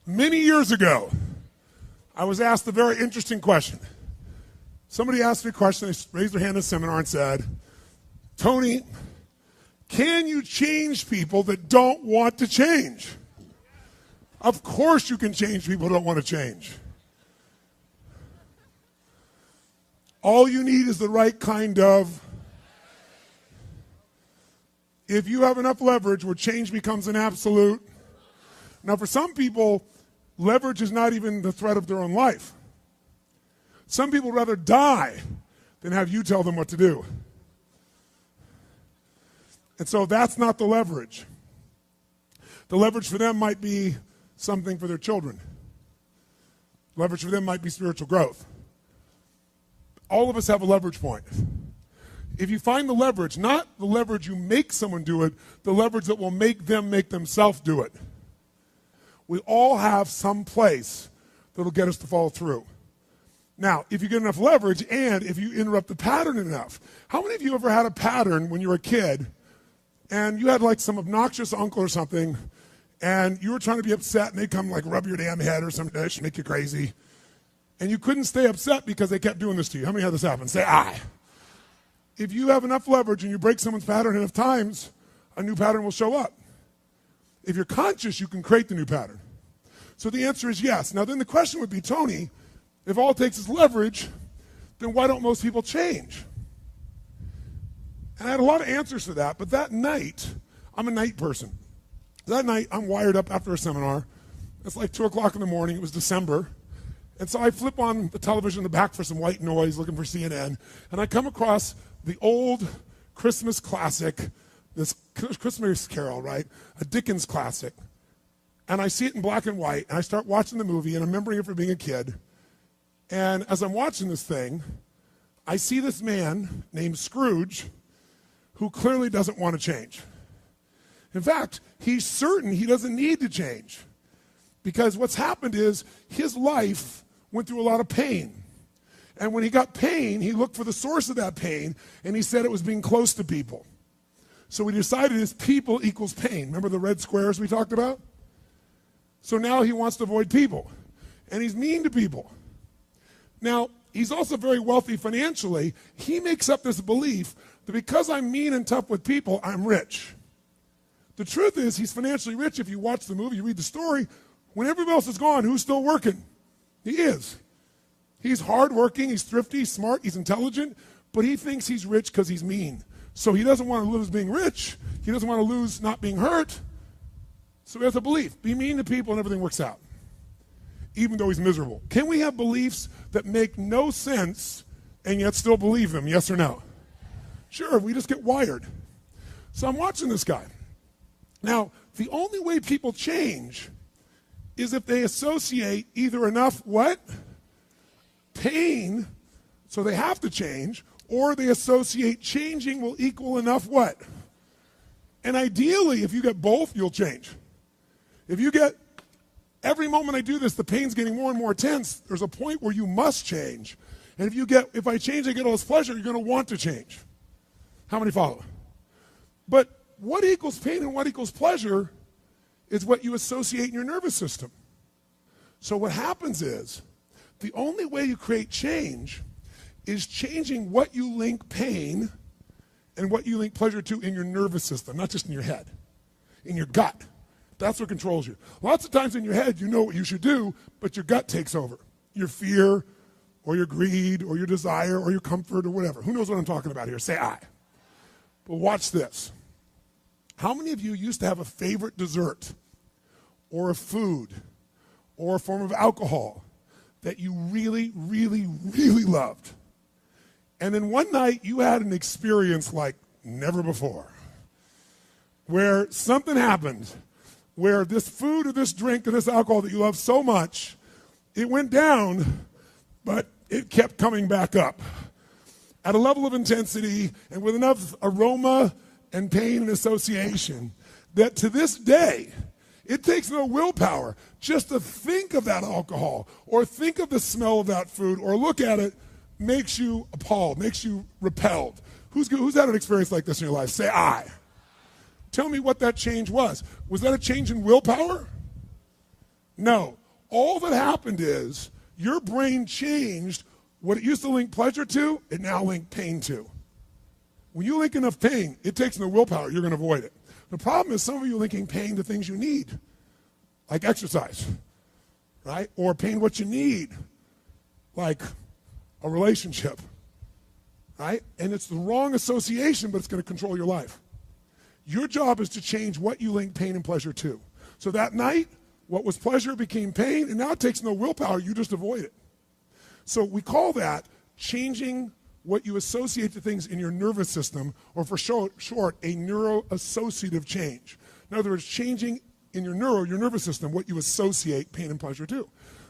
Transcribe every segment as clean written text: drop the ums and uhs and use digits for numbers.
Many years ago, I was asked a very interesting question. Somebody asked me a question, they raised their hand in a seminar and said, Tony, can you change people that don't want to change? Of course you can change people who don't want to change. All you need is the right kind of. If you have enough leverage where change becomes an absolute. Now for some people, leverage is not even the threat of their own life. Some people would rather die than have you tell them what to do. And so that's not the leverage. The leverage for them might be something for their children. Leverage for them might be spiritual growth. All of us have a leverage point. If you find the leverage, not the leverage you make someone do it, the leverage that will make them make themselves do it. We all have some place that will get us to follow through. Now, if you get enough leverage and if you interrupt the pattern enough, how many of you ever had a pattern when you were a kid and you had like some obnoxious uncle or something and you were trying to be upset and they'd come like rub your damn head or some dish, make you crazy, and you couldn't stay upset because they kept doing this to you? How many had this happen? Say aye. If you have enough leverage and you break someone's pattern enough times, a new pattern will show up. If you're conscious, you can create the new pattern. So the answer is yes. Now then the question would be, Tony, if all it takes is leverage, then why don't most people change? And I had a lot of answers for that, but that night, I'm a night person. That night, I'm wired up after a seminar. It's like 2 o'clock in the morning. It was December. And so I flip on the television in the back for some white noise, looking for CNN, and I come across the old Christmas classic, this Christmas Carol, right? A Dickens classic. And I see it in black and white, and I start watching the movie, and I'm remembering it from being a kid. And as I'm watching this thing, I see this man named Scrooge who clearly doesn't want to change. In fact, he's certain he doesn't need to change because what's happened is his life went through a lot of pain. And when he got pain, he looked for the source of that pain, and he said it was being close to people. So we decided is people equals pain. Remember the red squares we talked about? So now he wants to avoid people, and he's mean to people. Now, he's also very wealthy financially. He makes up this belief that because I'm mean and tough with people, I'm rich. The truth is he's financially rich. If you watch the movie, you read the story, when everybody else is gone, who's still working? He is. He's hardworking, he's thrifty, he's smart, he's intelligent, but he thinks he's rich because he's mean. So he doesn't want to lose being rich. He doesn't want to lose not being hurt. So he has a belief. Be mean to people and everything works out, even though he's miserable. Can we have beliefs that make no sense and yet still believe them, yes or no? Sure, we just get wired. So I'm watching this guy. Now, the only way people change is if they associate either enough what? Pain, so they have to change, or they associate changing will equal enough what? And ideally, if you get both, you'll change. If you get, every moment I do this, the pain's getting more and more intense, there's a point where you must change. And if you get, if I change, I get all this pleasure, you're going to want to change. How many follow? But what equals pain and what equals pleasure is what you associate in your nervous system. So what happens is, the only way you create change is changing what you link pain and what you link pleasure to in your nervous system, not just in your head, in your gut. That's what controls you. Lots of times in your head, you know what you should do, but your gut takes over. Your fear or your greed or your desire or your comfort or whatever. Who knows what I'm talking about here? Say aye. But watch this. How many of you used to have a favorite dessert or a food or a form of alcohol that you really, really, really loved? And then one night you had an experience like never before, where something happened, where this food or this drink or this alcohol that you love so much, it went down, but it kept coming back up at a level of intensity and with enough aroma and pain and association that to this day, it takes no willpower just to think of that alcohol or think of the smell of that food or look at it makes you appalled, makes you repelled. Who's had an experience like this in your life? Say aye. Tell me what that change was. Was that a change in willpower? No. All that happened is your brain changed what it used to link pleasure to, it now links pain to. When you link enough pain, it takes no willpower, you're going to avoid it. The problem is some of you are linking pain to things you need, like exercise, right? Or pain what you need, like a relationship, right? And it's the wrong association, but it's going to control your life. Your job is to change what you link pain and pleasure to. So that night, what was pleasure became pain, and now it takes no willpower, you just avoid it. So we call that changing what you associate to things in your nervous system, or for short, a neuroassociative change. In other words, changing in your nervous system, what you associate pain and pleasure to.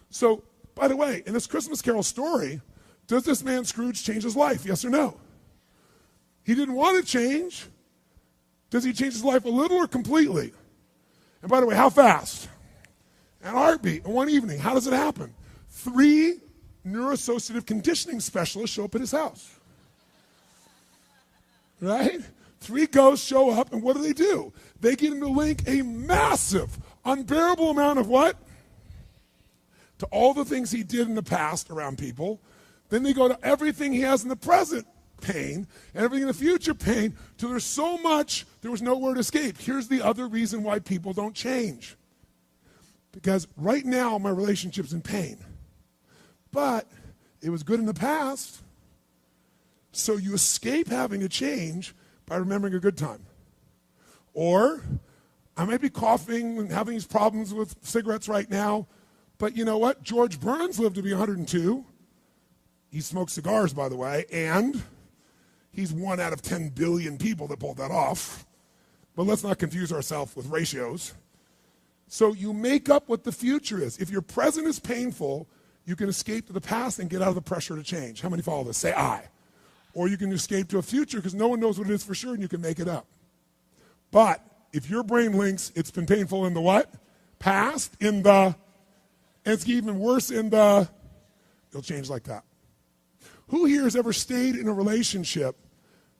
So, by the way, in this Christmas Carol story, does this man Scrooge change his life? Yes or no? He didn't want to change. Does he change his life a little or completely? And by the way, how fast? In a heartbeat, in one evening. How does it happen? 3 neuroassociative conditioning specialists show up at his house. Right? 3 ghosts show up, and what do? They get him to link a massive, unbearable amount of what? To all the things he did in the past around people. Then they go to everything he has in the present, pain, and everything in the future, pain, till there's so much, there was nowhere to escape. Here's the other reason why people don't change. Because right now, my relationship's in pain. But it was good in the past. So you escape having to change by remembering a good time. Or I might be coughing and having these problems with cigarettes right now, but you know what? George Burns lived to be 102. He smoked cigars, by the way, and he's 1 out of 10 billion people that pulled that off. But let's not confuse ourselves with ratios. So you make up what the future is. If your present is painful, you can escape to the past and get out of the pressure to change. How many follow this? Say I. Or you can escape to a future because no one knows what it is for sure and you can make it up. But if your brain links it's been painful in the what? Past, and it's even worse it'll change like that. Who here has ever stayed in a relationship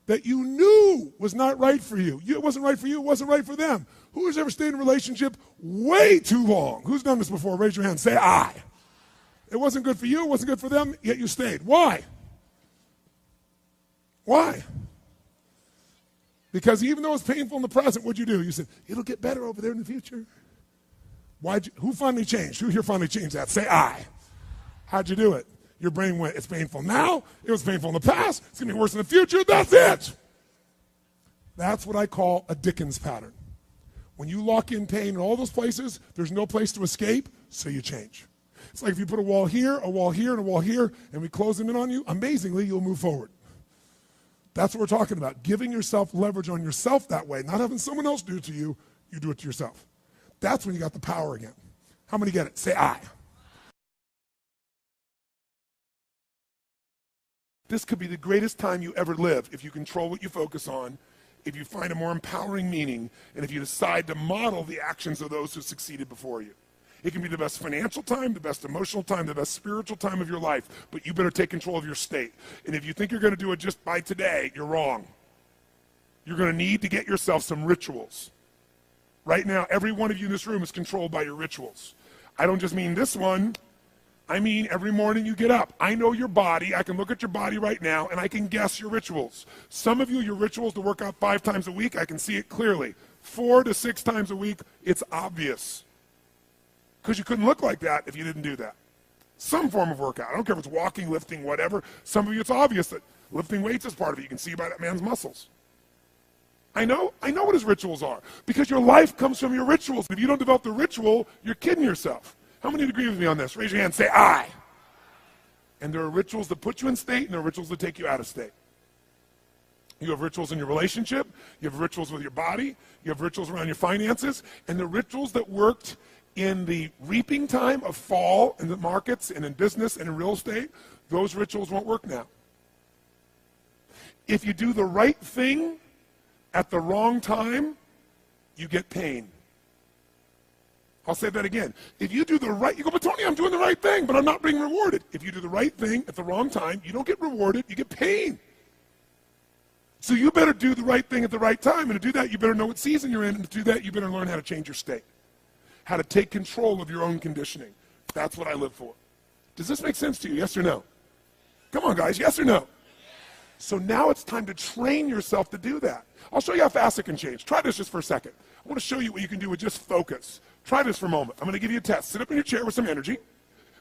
that you knew was not right for you? It wasn't right for you, it wasn't right for them. Who has ever stayed in a relationship way too long? Who's done this before? Raise your hand. Say I. It wasn't good for you, it wasn't good for them, yet you stayed. Why? Why? Because even though it's painful in the present, what'd you do? You said, it'll get better over there in the future. Who finally changed? Who here finally changed that? Say I. How'd you do it? Your brain went, it's painful now, it was painful in the past, it's going to be worse in the future, that's it. That's what I call a Dickens pattern. When you lock in pain in all those places, there's no place to escape, so you change. It's like if you put a wall here, and a wall here, and we close them in on you, amazingly, you'll move forward. That's what we're talking about, giving yourself leverage on yourself that way, not having someone else do it to you, you do it to yourself. That's when you got the power again. How many get it? Say I. This could be the greatest time you ever live if you control what you focus on, if you find a more empowering meaning, and if you decide to model the actions of those who succeeded before you. It can be the best financial time, the best emotional time, the best spiritual time of your life, but you better take control of your state. And if you think you're going to do it just by today, you're wrong. You're going to need to get yourself some rituals. Right now, every one of you in this room is controlled by your rituals. I don't just mean this one. I mean every morning you get up. I know your body. I can look at your body right now, and I can guess your rituals. Some of you, your rituals to work out 5 times a week, I can see it clearly. 4 to 6 times a week, it's obvious. Because you couldn't look like that if you didn't do that. Some form of workout. I don't care if it's walking, lifting, whatever. Some of you, it's obvious that lifting weights is part of it. You can see by that man's muscles. I know what his rituals are. Because your life comes from your rituals. If you don't develop the ritual, you're kidding yourself. How many agree with me on this? Raise your hand, say I. And there are rituals that put you in state, and there are rituals that take you out of state. You have rituals in your relationship. You have rituals with your body. You have rituals around your finances. And the rituals that worked in the reaping time of fall in the markets and in business and in real estate, those rituals won't work now. If you do the right thing at the wrong time, you get pain. I'll say that again. If you do the right, you go, but Tony, I'm doing the right thing, but I'm not being rewarded. If you do the right thing at the wrong time, you don't get rewarded, you get pain. So you better do the right thing at the right time, and to do that, you better know what season you're in, and to do that, you better learn how to change your state. how to take control of your own conditioning. That's what I live for. Does this make sense to you? Yes or no? Come on, guys. Yes or no? So now it's time to train yourself to do that. I'll show you how fast it can change. Try this just for a second. I want to show you what you can do with just focus. Try this for a moment. I'm going to give you a test. Sit up in your chair with some energy.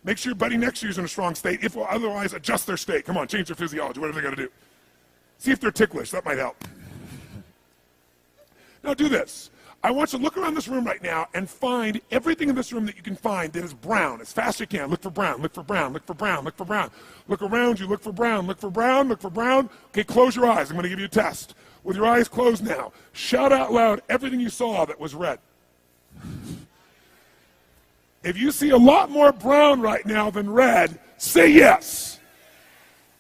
Make sure your buddy next to you is in a strong state. If otherwise, adjust their state. Come on, change their physiology, whatever they got to do. See if they're ticklish. That might help. Now do this. I want you to look around this room right now and find everything in this room that you can find that is brown as fast as you can. Look for brown, look for brown, look for brown, look for brown. Look around you, look for brown, look for brown, look for brown. Okay, close your eyes. I'm going to give you a test. With your eyes closed now, shout out loud everything you saw that was red. If you see a lot more brown right now than red, say yes.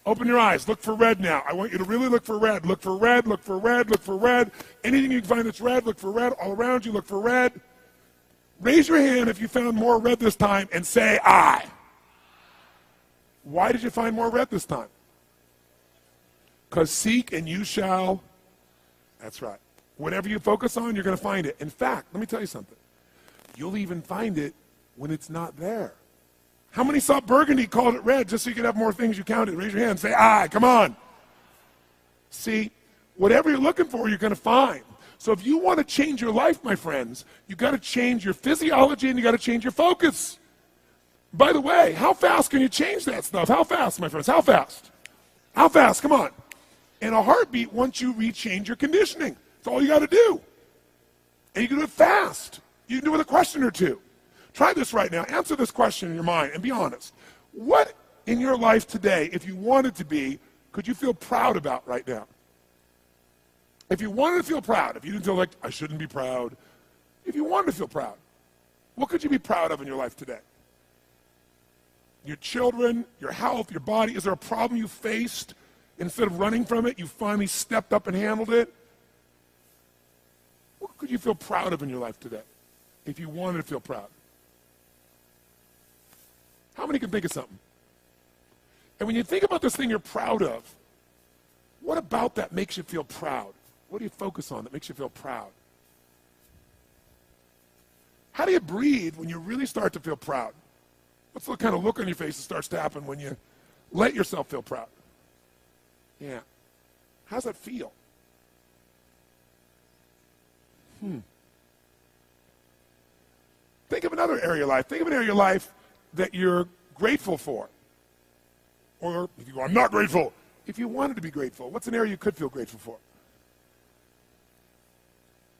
Open your eyes. Look for red now. I want you to really look for red. Look for red, look for red, look for red. Anything you can find that's red, look for red. All around you, look for red. Raise your hand if you found more red this time and say I. Why did you find more red this time? Because seek and you shall. That's right. Whatever you focus on, you're going to find it. In fact, let me tell you something. You'll even find it when it's not there. How many saw burgundy, called it red, just so you could have more things you counted? Raise your hand. Say, aye, come on. See, whatever you're looking for, you're going to find. So if you want to change your life, my friends, you've got to change your physiology and you've got to change your focus. By the way, how fast can you change that stuff? How fast, my friends? How fast? How fast? Come on. In a heartbeat, once you rechange your conditioning. That's all you got to do. And you can do it fast. You can do it with a question or two. Try this right now. Answer this question in your mind and be honest. What in your life today, if you wanted to be, could you feel proud about right now? If you wanted to feel proud, if you didn't feel like, I shouldn't be proud, if you wanted to feel proud, what could you be proud of in your life today? Your children, your health, your body. Is there a problem you faced? Instead of running from it, you finally stepped up and handled it? What could you feel proud of in your life today if you wanted to feel proud? How many can think of something? And when you think about this thing you're proud of, what about that makes you feel proud? What do you focus on that makes you feel proud? How do you breathe when you really start to feel proud? What's the kind of look on your face that starts to happen when you let yourself feel proud? Yeah. How's that feel? Think of another area of life. Think of an area of your life that you're grateful for. Or if you go, I'm not grateful. If you wanted to be grateful, what's an area you could feel grateful for?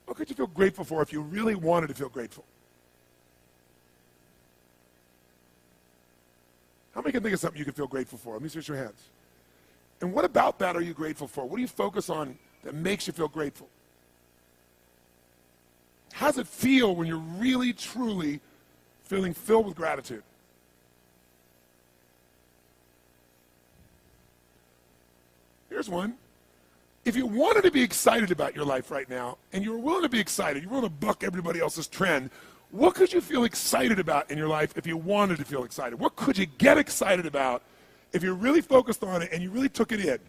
What could you feel grateful for if you really wanted to feel grateful? How many can think of something you could feel grateful for? Let me see your hands. And what about that are you grateful for? What do you focus on that makes you feel grateful? How does it feel when you're really, truly feeling filled with gratitude? Here's one. If you wanted to be excited about your life right now, and you were willing to be excited, you're willing to buck everybody else's trend, what could you feel excited about in your life if you wanted to feel excited? What could you get excited about if you really focused on it and you really took it in?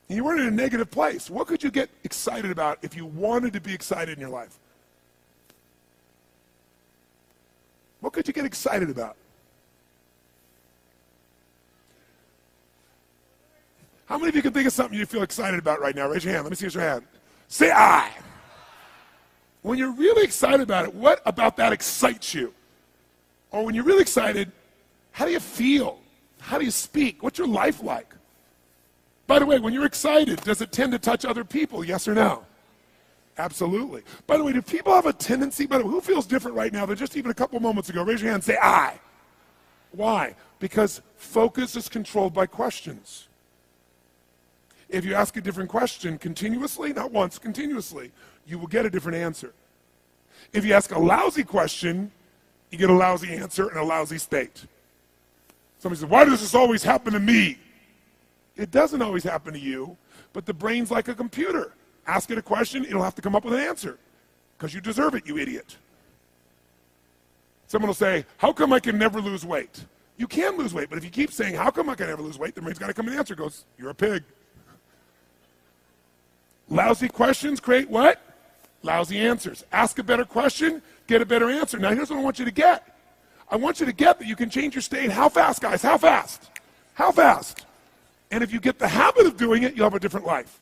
And you weren't in a negative place. What could you get excited about if you wanted to be excited in your life? What could you get excited about? How many of you can think of something you feel excited about right now? Raise your hand. Let me see your hand. Say I. When you're really excited about it, what about that excites you? Or when you're really excited, how do you feel? How do you speak? What's your life like? By the way, when you're excited, does it tend to touch other people? Yes or no? Absolutely. By the way, do people have a tendency, by the way, who feels different right now than just even a couple moments ago? Raise your hand and say I. Why? Because focus is controlled by questions. If you ask a different question continuously, not once, continuously, you will get a different answer. If you ask a lousy question, you get a lousy answer and a lousy state. Somebody says, why does this always happen to me? It doesn't always happen to you, but the brain's like a computer. Ask it a question, it'll have to come up with an answer because you deserve it, you idiot. Someone will say, how come I can never lose weight? You can lose weight, but if you keep saying, how come I can never lose weight, the brain's got to come with an answer. It goes, you're a pig. Lousy questions create what? Lousy answers. Ask a better question, get a better answer. Now, here's what I want you to get. I want you to get that you can change your state. How fast, guys? How fast? How fast? And if you get the habit of doing it, you'll have a different life.